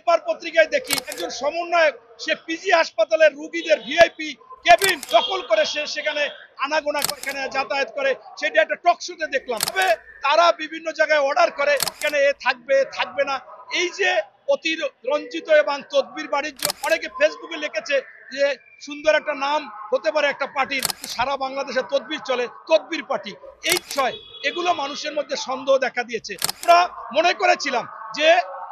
Paper পত্রিকায় দেখি একজন সমন্বয়ক সে পিজি হাসপাতালের রোগীদের ভিআইপি কেবিন দখল করে সে সেখানে আনাগোনা এখানে যাতায়াত করে, সেটা একটা টক শোতে দেখলাম। তবে তারা বিভিন্ন জায়গায় অর্ডার করে এখানে এ থাকবে থাকবে না। এই যে অতিরঞ্জিত এবং তদবির বাণিজ্য, অনেকে ফেসবুকে লিখেছে যে সুন্দর একটা নাম হতে পারে একটা পার্টির, সারা বাংলাদেশে তদবির চলে, তদবির পার্টি। এই বিষয় এগুলো মানুষের মধ্যে সন্দেহ দেখা দিয়েছে। আমরা মনে করেছিলাম যে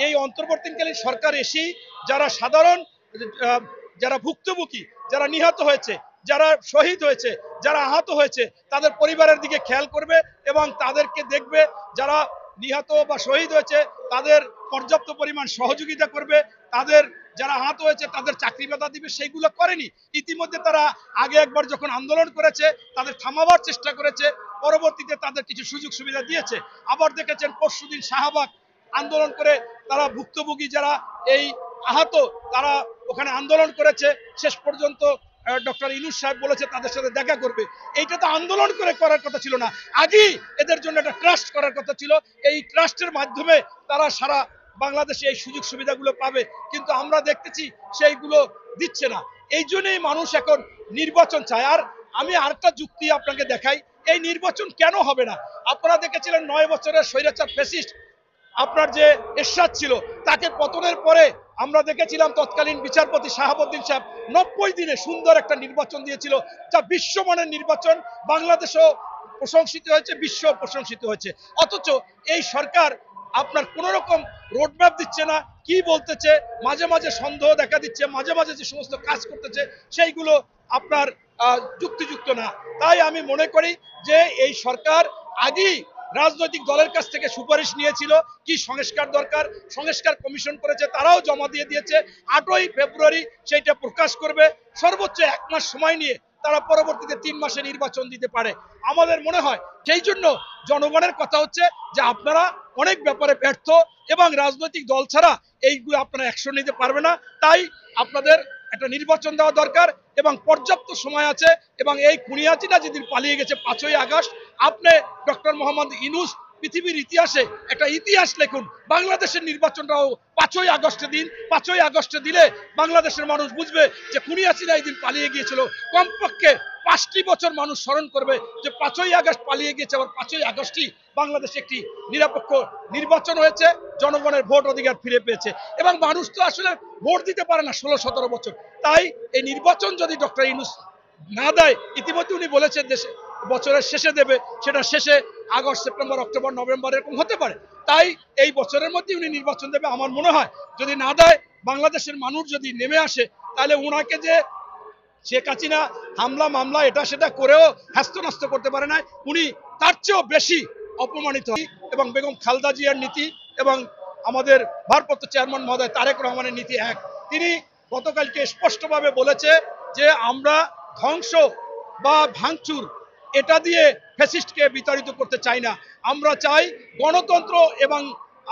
এই অন্তর্বর্তীকালীন সরকার এসেই যারা সাধারণ যারা ভুক্তভোগী, যারা নিহত হয়েছে, যারা শহীদ হয়েছে, যারা আহত হয়েছে তাদের পরিবারের দিকে খেয়াল করবে এবং তাদেরকে দেখবে, যারা নিহত বা শহীদ হয়েছে তাদের পর্যাপ্ত পরিমাণ সহযোগিতা করবে, তাদের যারা আহত হয়েছে তাদের চাকরি ভাতা দিবে। সেইগুলো করেনি। ইতিমধ্যে তারা আগে একবার যখন আন্দোলন করেছে তাদের থামাবার চেষ্টা করেছে, পরবর্তীতে তাদের কিছু সুযোগ সুবিধা দিয়েছে। আবার দেখেছেন পরশুদিন শাহবাগ আন্দোলন করে তারা ভুক্তভোগী যারা এই আহত তারা ওখানে আন্দোলন করেছে, শেষ পর্যন্ত ডক্টর ইউনূস সাহেব বলেছে তাদের সাথে দেখা করবে। এইটা তো আন্দোলন করে করার কথা ছিল না, আগেই এদের জন্য একটা ট্রাস্ট করার কথা ছিল। এই ট্রাস্টের মাধ্যমে তারা সারা বাংলাদেশে এই সুযোগ সুবিধাগুলো পাবে, কিন্তু আমরা দেখতেছি সেইগুলো দিচ্ছে না। এই জন্যই মানুষ এখন নির্বাচন চায়। আর আমি আরেকটা যুক্তি আপনাকে দেখাই, এই নির্বাচন কেন হবে না। আপনারা দেখেছিলেন 9 বছরের স্বৈরাচার ফ্যাসিস্ট আপনার যে এরশাদ ছিল, তাকে পতনের পরে আমরা দেখেছিলাম তৎকালীন বিচারপতি শাহাবুদ্দিন সাহেব 90 দিনে সুন্দর একটা নির্বাচন দিয়েছিল, যা বিশ্বমানের নির্বাচন। বাংলাদেশও প্রশংসিত হয়েছে, বিশ্ব প্রশংসিত হয়েছে। অথচ এই সরকার আপনার কোন রকম রোডম্যাপ দিচ্ছে না, কি বলতেছে, মাঝে মাঝে সন্দেহ দেখা দিচ্ছে, মাঝে মাঝে যে সমস্ত কাজ করতেছে সেইগুলো আপনার যুক্তিযুক্ত না। তাই আমি মনে করি যে এই সরকার আগেই রাজনৈতিক দলের কাছ থেকে সুপারিশ নিয়েছিল কি সংস্কার দরকার, সংস্কার কমিশন করেছে, তারাও জমা দিয়ে দিয়েছে। 8ই ফেব্রুয়ারি সেইটা প্রকাশ করবে। সর্বোচ্চ 1 মাস সময় নিয়ে তারা পরবর্তীতে 3 মাসে নির্বাচন দিতে পারে। আমাদের মনে হয় সেই জন্য জনগণের কথা হচ্ছে যে আপনারা অনেক ব্যাপারে ব্যর্থ এবং রাজনৈতিক দল ছাড়া এইগুলো আপনারা অ্যাকশন নিতে পারবে না। তাই আপনাদের একটা নির্বাচন দেওয়া দরকার এবং পর্যাপ্ত সময় আছে। এবং এই খুনিয়াচিটা যেদিন পালিয়ে গেছে 5ই আগস্ট, আপনি ডক্টর মোহাম্মদ ইউনূস পৃথিবীর ইতিহাসে একটা ইতিহাস লিখুন, বাংলাদেশের নির্বাচনটাও 5ই আগস্টে দিন। 5ই আগস্টে দিলে বাংলাদেশের মানুষ বুঝবে যে খুনিয়াচিটা এই দিন পালিয়ে গিয়েছিল। কমপক্ষে 5টি বছর মানুষ স্মরণ করবে যে 5ই আগস্ট পালিয়ে গিয়েছে, আবার 5ই আগস্টই বাংলাদেশে একটি নিরপেক্ষ নির্বাচন হয়েছে, জনগণের ভোট অধিকার ফিরে পেয়েছে। এবং মানুষ তো আসলে ভোট দিতে পারে না 16-17 বছর। তাই এই নির্বাচন যদি ডক্টর ইউনূস না দেয়, ইতিমধ্যে উনি বলেছেন দেশে বছরের শেষে দেবে, সেটা শেষে আগস্ট, সেপ্টেম্বর, অক্টোবর, নভেম্বর এরকম হতে পারে। তাই এই বছরের মধ্যে উনি নির্বাচন দেবে। আমার মনে হয় যদি না দেয়, বাংলাদেশের মানুষ যদি নেমে আসে, তাহলে ওনাকে যে শেখ হাসিনা হামলা মামলা এটা সেটা করেও হ্যাস্তন্যস্ত করতে পারে না, উনি তার চেয়েও বেশি অপমানিত। এবং বেগম খালেদা জিয়ার নীতি এবং আমাদের ভারপ্রাপ্ত চেয়ারম্যান মহোদয় তারেক রহমানের নীতি এক। তিনি গতকালকে স্পষ্টভাবে বলেছে যে আমরা ধ্বংস বা ভাঙচুর এটা দিয়ে ফ্যাসিস্টকে বিতাড়িত করতে চাই না, আমরা চাই গণতন্ত্র এবং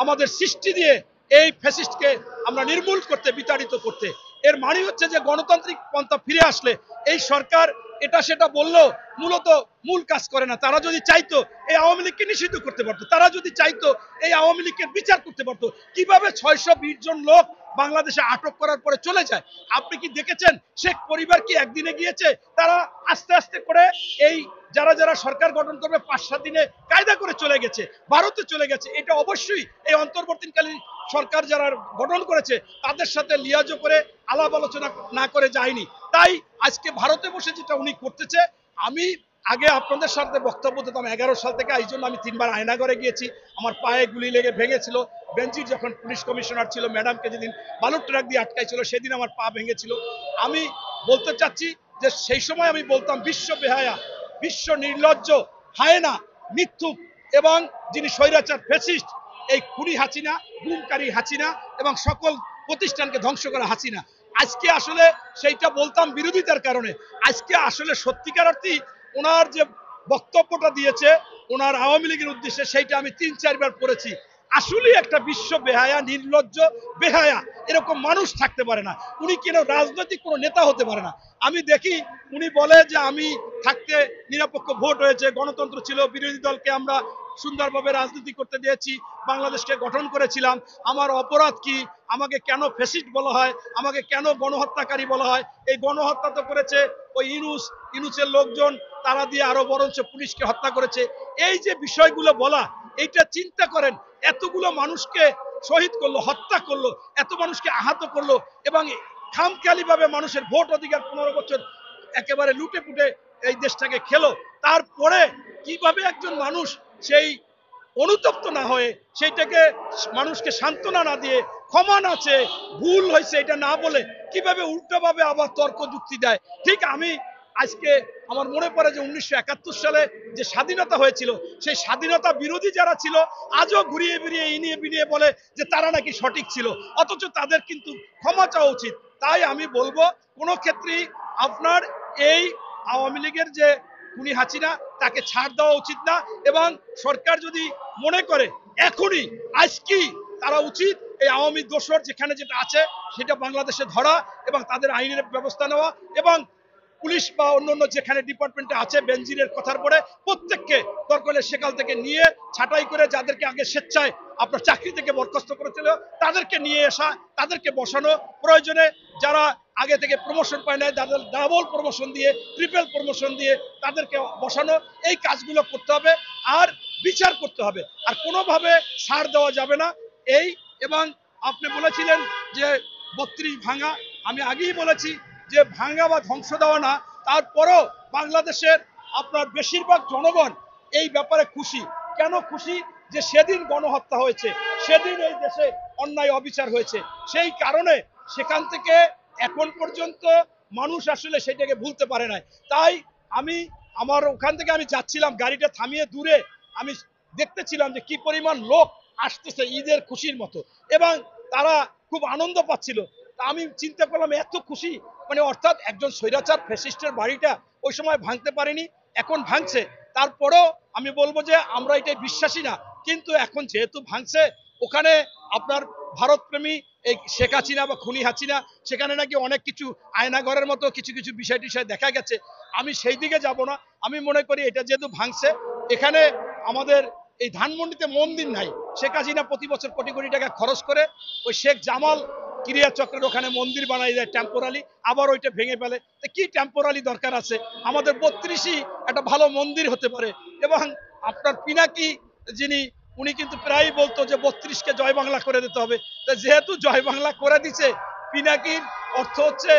আমাদের সৃষ্টি দিয়ে এই ফ্যাসিস্টকে আমরা নির্মূল করতে, বিতাড়িত করতে। এর মানে হচ্ছে যে গণতান্ত্রিক পন্থা ফিরে আসলে এই সরকার এটা সেটা বললেও মূলত মূল কাজ করে না। তারা যদি চাইতো এই আওয়ামী লীগকে নিষিদ্ধ করতে পারতো, তারা যদি চাইতো এই আওয়ামী লীগকে বিচার করতে পারতো। কিভাবে 620 জন লোক বাংলাদেশে আটক করার পরে চলে যায়? আপনি কি দেখেছেন শেখ পরিবার কি একদিনে গিয়েছে? তারা আস্তে আস্তে করে এই যারা যারা সরকার গঠন করবে 5-7 দিনে কায়দা করে চলে গেছে, ভারতে চলে গেছে। এটা অবশ্যই এই অন্তর্বর্তীকালীন সরকার যারা গঠন করেছে তাদের সাথে লিয়াজো করে আলাপ আলোচনা না করে যায়নি। তাই আজকে ভারতে বসে যেটা উনি করতেছে, আমি আগে আপনাদের সাথে বক্তব্য দিতাম 11 সাল থেকে, এই জন্য আমি 3 বার আয়নাঘরে গিয়েছি। আমার পায়ে গুলি লেগে ভেঙেছিল। বেনজির যখন পুলিশ কমিশনার ছিল, ম্যাডামকে যেদিন বালুর ট্রাক দিয়ে আটকাইছিল সেদিন আমার পা ভেঙেছিল। আমি বলতে চাচ্ছি যে সেই সময় আমি বলতাম বিশ্ব বেহায়া, বিশ্ব নির্লজ্জ, হায়না, মিথ্যুক এবং যিনি স্বৈরাচার ফ্যাসিস্ট, এই খুনি হাসিনা, গুমকারী হাসিনা এবং সকল প্রতিষ্ঠানকে ধ্বংস করা হাসিনা। আজকে আসলে সেইটা বলতাম বিরোধিতার কারণে। আজকে আসলে সত্যিকার অর্থেই ওনার যে বক্তব্যটা দিয়েছে ওনার আওয়ামী লীগের উদ্দেশ্যে, সেইটা আমি 3-4 বার পড়েছি। আসলে একটা বিশ্ব বেহায়া, নির্লজ্জ বেহায়া, এরকম মানুষ থাকতে পারে না। উনি কেন রাজনৈতিক কোনো নেতা হতে পারে না। আমি দেখি উনি বলে যে আমি থাকতে নিরপেক্ষ ভোট হয়েছে, গণতন্ত্র ছিল, বিরোধী দলকে আমরা সুন্দরভাবে রাজনীতি করতে দিয়েছি, বাংলাদেশকে গঠন করেছিলাম, আমার অপরাধ কি, আমাকে কেন ফ্যাসিস্ট বলা হয়, আমাকে কেন গণহত্যাকারী বলা হয়। এই গণহত্যা তো করেছে ওই ইনুসের লোকজন, তারা দিয়ে আরো বরঞ্চ পুলিশকে হত্যা করেছে। এই যে বিষয়গুলো বলা, এইটা চিন্তা করেন, এতগুলো মানুষকে শহীদ করলো, হত্যা করলো, এত মানুষকে আহত করলো, এবং খামখেয়ালি ভাবে মানুষের ভোট অধিকার 15 বছর একেবারে লুটে পুটে এই দেশটাকে খেলো। তারপরে কিভাবে একজন মানুষ সেই অনুতপ্ত না হয়ে, সেইটাকে মানুষকে সান্ত্বনা না দিয়ে, ক্ষমা না চেয়ে, ভুল হয়েছে এটা না বলে কিভাবে উল্টোভাবে আবার তর্ক যুক্তি দেয়। ঠিক আমি আজকে আমার মনে পড়ে যে 1971 সালে যে স্বাধীনতা হয়েছিল, সেই স্বাধীনতা বিরোধী যারা ছিল আজও ঘুরিয়ে ফিরিয়ে ইনিয়ে বিনিয়ে বলে যে তারা নাকি সঠিক ছিল, অথচ তাদের কিন্তু ক্ষমা চাওয়া উচিত। তাই আমি বলবো, কোনো ক্ষেত্রেই আপনার এই আওয়ামী লীগের যে খুনি হাসিনা, তাকে ছাড় দেওয়া উচিত না। এবং সরকার যদি মনে করে এখনই আজকেই তারা উচিত এই আওয়ামী দোসর যেখানে যেটা আছে সেটা বাংলাদেশে ধরা এবং তাদের আইনের ব্যবস্থা নেওয়া, এবং পুলিশ বা অন্যান্য যেখানে ডিপার্টমেন্টে আছে বেনজিরের কথার পরে প্রত্যেককে দরকার হলে সেকাল থেকে নিয়ে ছাঁটাই করে, যাদেরকে আগে স্বেচ্ছায় আপনার চাকরি থেকে বরখাস্ত করেছিল তাদেরকে নিয়ে আসা, তাদেরকে বসানো, প্রয়োজনে যারা আগে থেকে প্রমোশন পায় না তাদের ডাবল প্রমোশন দিয়ে, ট্রিপল প্রমোশন দিয়ে তাদেরকে বসানো, এই কাজগুলো করতে হবে। আর বিচার করতে হবে, আর কোনোভাবে ছাড় দেওয়া যাবে না। এই এবং আপনি বলেছিলেন যে 32 ভাঙা, আমি আগেই বলেছি যে ভাঙা বা ধ্বংস দেওয়া না, তারপরও বাংলাদেশের আপনার বেশিরভাগ জনগণ এই ব্যাপারে খুশি। কেন খুশি? যে সেদিন গণহত্যা হয়েছে, সেদিন এই দেশে অন্যায় অবিচার হয়েছে, সেই কারণে সেখান থেকে এখন পর্যন্ত মানুষ আসলে সেটাকে ভুলতে পারে না। তাই আমি আমার ওখান থেকে আমি যাচ্ছিলাম, গাড়িটা থামিয়ে দূরে আমি দেখতেছিলাম যে কি পরিমাণ লোক আসতেছে ঈদের খুশির মতো, এবং তারা খুব আনন্দ পাচ্ছিল। তা আমি চিন্তা করলাম এত খুশি, মানে অর্থাৎ একজন স্বৈরাচার ফ্যাসিস্টের বাড়িটা ওই সময় ভাঙতে পারেনি, এখন ভাঙছে। তারপরেও আমি বলবো যে আমরা এটাই বিশ্বাসী না, কিন্তু এখন যেহেতু ভাঙছে, ওখানে আপনার ভারতপ্রেমী এই শেখ হাসিনা বা খুনি হাসিনা, সেখানে নাকি অনেক কিছু আয়নাঘরের মতো কিছু কিছু বিষয় টিষয় দেখা গেছে। আমি সেই দিকে যাব না। আমি মনে করি এটা যেহেতু ভাঙছে, এখানে আমাদের এই ধানমন্ডিতে মন্দির নাই, শেখ হাসিনা প্রতি বছর কোটি কোটি টাকা খরচ করে ওই শেখ জামাল ক্রিয়া চক্রের ওখানে মন্দির বানাই দেয় টেম্পোরালি, আবার ওইটা ভেঙে ফেলে। কি টেম্পোরালি দরকার আছে? আমাদের 32ই একটা ভালো মন্দির হতে পারে। এবং আপনার পিনাকি যিনি, উনি কিন্তু প্রায়ই বলতো যে 32কে জয় বাংলা করে দিতে হবে। যেহেতু জয় বাংলা করে দিছে, পিনাকির অর্থ হচ্ছে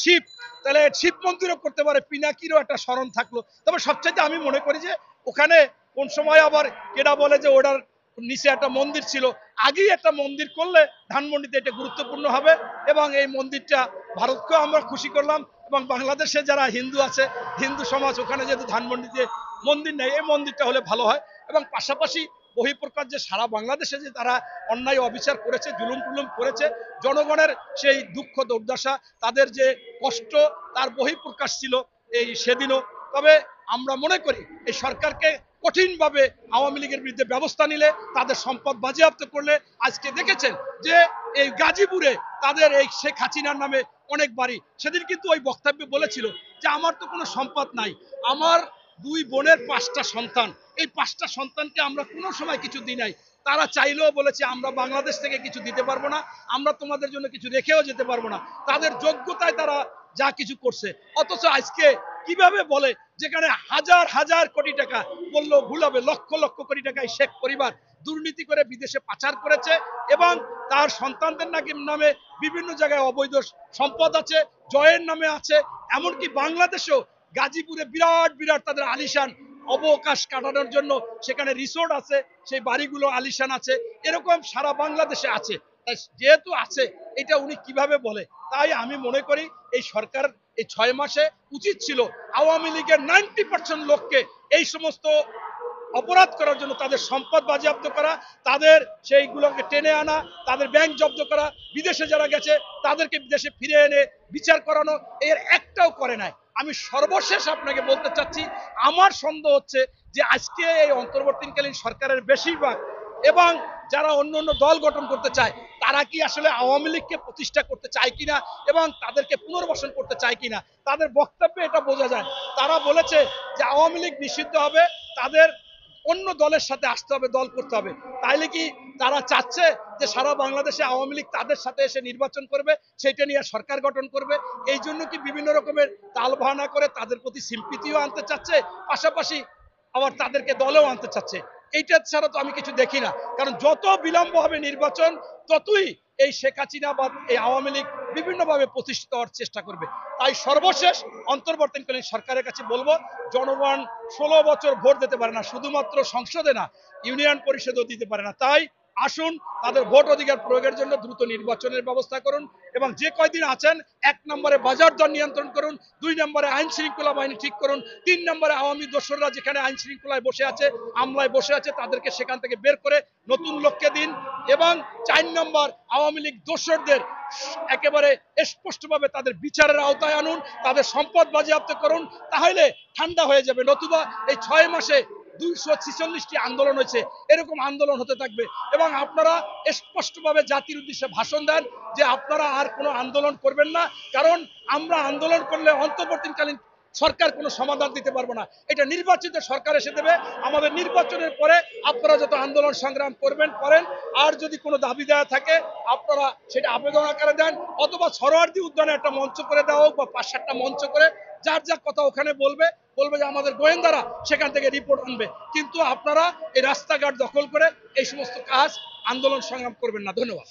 শিব, তাহলে শিব মন্দিরও করতে পারে, পিনাকিরও একটা স্মরণ থাকলো। তবে সবচাইতে আমি মনে করি যে ওখানে কোন সময় আবার কেডা বলে যে ওটার নিচে একটা মন্দির ছিল, আগেই একটা মন্দির করলে ধানমন্ডিতে এটা গুরুত্বপূর্ণ হবে। এবং এই মন্দিরটা ভারতকেও আমরা খুশি করলাম, এবং বাংলাদেশে যারা হিন্দু আছে, হিন্দু সমাজ, ওখানে যেহেতু ধানমন্ডিতে মন্দির নেই, এই মন্দিরটা হলে ভালো হয়। এবং পাশাপাশি বহিঃপ্রকাশ যে সারা বাংলাদেশে যে তারা অন্যায় অবিচার করেছে, জুলুম টুলুম করেছে, জনগণের সেই দুঃখ দুর্দশা, তাদের যে কষ্ট, তার বহিঃপ্রকাশ ছিল এই সেদিনও। তবে আমরা মনে করি এই সরকারকে কঠিনভাবে আওয়ামী লীগের বিরুদ্ধে ব্যবস্থা নিলে, তাদের সম্পদ বাজেয়াপ্ত করলে, আজকে দেখেছেন যে এই গাজীপুরে তাদের এই শেখ হাসিনার নামে অনেক বাড়ি, সেদিন কিন্তু ওই বক্তব্যে বলেছিল যে আমার তো কোনো সম্পদ নাই, আমার 2 বোনের 5টা সন্তান, এই 5টা সন্তানকে আমরা কোনো সময় কিছু দিই নাই। তারা চাইলেও বলেছে আমরা বাংলাদেশ থেকে কিছু দিতে পারবো না, আমরা তোমাদের জন্য কিছু রেখেও যেতে পারবো না। তাদের যোগ্যতায় তারা যা কিছু করছে, অথচ আজকে কিভাবে বলে যেখানে হাজার হাজার কোটি টাকা বললো ভুল হবে, লক্ষ লক্ষ কোটি টাকায় শেখ পরিবার দুর্নীতি করে বিদেশে পাচার করেছে, এবং তার সন্তানদের নামে বিভিন্ন জায়গায় অবৈধ সম্পদ আছে, জয়ের নামে আছে। এমনকি বাংলাদেশেও গাজীপুরে বিরাট বিরাট তাদের আলিশান অবকাশ কাটানোর জন্য সেখানে রিসোর্ট আছে, সেই বাড়িগুলো আলিশান আছে, এরকম সারা বাংলাদেশে আছে। যেহেতু আছে, এটা উনি কিভাবে বলে? তাই আমি মনে করি এই সরকার এই 6 মাসে উচিত ছিল আওয়ামী লীগের 90% লোককে এই সমস্ত অপরাধ করার জন্য তাদের সম্পদ বাজেয়াপ্ত করা, তাদের সেইগুলোকে টেনে আনা, তাদের ব্যাংক জব্দ করা, বিদেশে যারা গেছে তাদেরকে বিদেশে ফিরে এনে বিচার করানো, এর একটাও করে নাই। আমি সর্বশেষ আপনাকে বলতে চাচ্ছি, আমার সন্দেহ হচ্ছে যে আজকে এই অন্তর্বর্তীকালীন সরকারের বেশিরভাগ এবং যারা অন্য অন্য দল গঠন করতে চায়, তারা কি আসলে আওয়ামী লীগকে প্রতিষ্ঠা করতে চায় কিনা এবং তাদেরকে পুনর্বাসন করতে চায় কিনা, তাদের বক্তব্যে এটা বোঝা যায়। তারা বলেছে যে আওয়ামী লীগ নিষিদ্ধ হবে, তাদের অন্য দলের সাথে আসতে হবে, দল করতে হবে। তাইলে কি তারা চাচ্ছে যে সারা বাংলাদেশে আওয়ামী লীগ তাদের সাথে এসে নির্বাচন করবে, সেটা নিয়ে সরকার গঠন করবে? এই জন্য কি বিভিন্ন রকমের তালবাহানা করে তাদের প্রতি সিম্পিতিও আনতে চাচ্ছে, পাশাপাশি আবার তাদেরকে দলেও আনতে চাচ্ছে? এইটা ছাড়া তো আমি কিছু দেখি না। কারণ যত বিলম্ব হবে নির্বাচন, ততই এই শেখ হাসিনা বা এই আওয়ামী লীগ বিভিন্নভাবে প্রতিষ্ঠিত হওয়ার চেষ্টা করবে। তাই সর্বশেষ অন্তর্বর্তীকালীন সরকারের কাছে বলবো, জনগণ 16 বছর ভোট দিতে পারে না, শুধুমাত্র সংসদে না, ইউনিয়ন পরিষদও দিতে পারে না। তাই আসুন, তাদের ভোট অধিকার প্রয়োগের জন্য দ্রুত নির্বাচনের ব্যবস্থা করুন, এবং যে কয়দিন আছেন 1 নম্বরে বাজার দর নিয়ন্ত্রণ করুন, 2 নম্বরে আইন শৃঙ্খলা বাহিনী ঠিক করুন, 3 নম্বরে আওয়ামী দোসররা যেখানে আইন শৃঙ্খলায় বসে আছে, আমলায় বসে আছে, তাদেরকে সেখান থেকে বের করে নতুন লোককে দিন, এবং 4 নম্বর আওয়ামী লীগ দোসরদের একেবারে স্পষ্টভাবে তাদের বিচারের আওতায় আনুন, তাদের সম্পদ বাজেয়াপ্ত করুন। তাহলে ঠান্ডা হয়ে যাবে। নতুবা এই 6 মাসে 246টি আন্দোলন হয়েছে, এরকম আন্দোলন হতে থাকবে। এবং আপনারা স্পষ্টভাবে জাতির উদ্দেশ্যে ভাষণ দেন যে আপনারা আর কোনো আন্দোলন করবেন না, কারণ আমরা আন্দোলন করলে অন্তর্বর্তীকালীন সরকার কোনো সমাধান দিতে পারবো না, এটা নির্বাচিত সরকার এসে দেবে। আমাদের নির্বাচনের পরে আপনারা যত আন্দোলন সংগ্রাম করবেন করেন, আর যদি কোনো দাবি দেওয়া থাকে আপনারা সেটা আবেদন আকারে দেন, অথবা সরোয়ার্দী উদ্যানে একটা মঞ্চ করে দেওয়া হোক, বা 5-7টা মঞ্চ করে যার যা কথা ওখানে বলবে যে আমাদের গোয়েন্দারা সেখান থেকে রিপোর্ট আনবে। কিন্তু আপনারা এই রাস্তাঘাট দখল করে এই সমস্ত কাজ আন্দোলন সংগ্রাম করবেন না। ধন্যবাদ।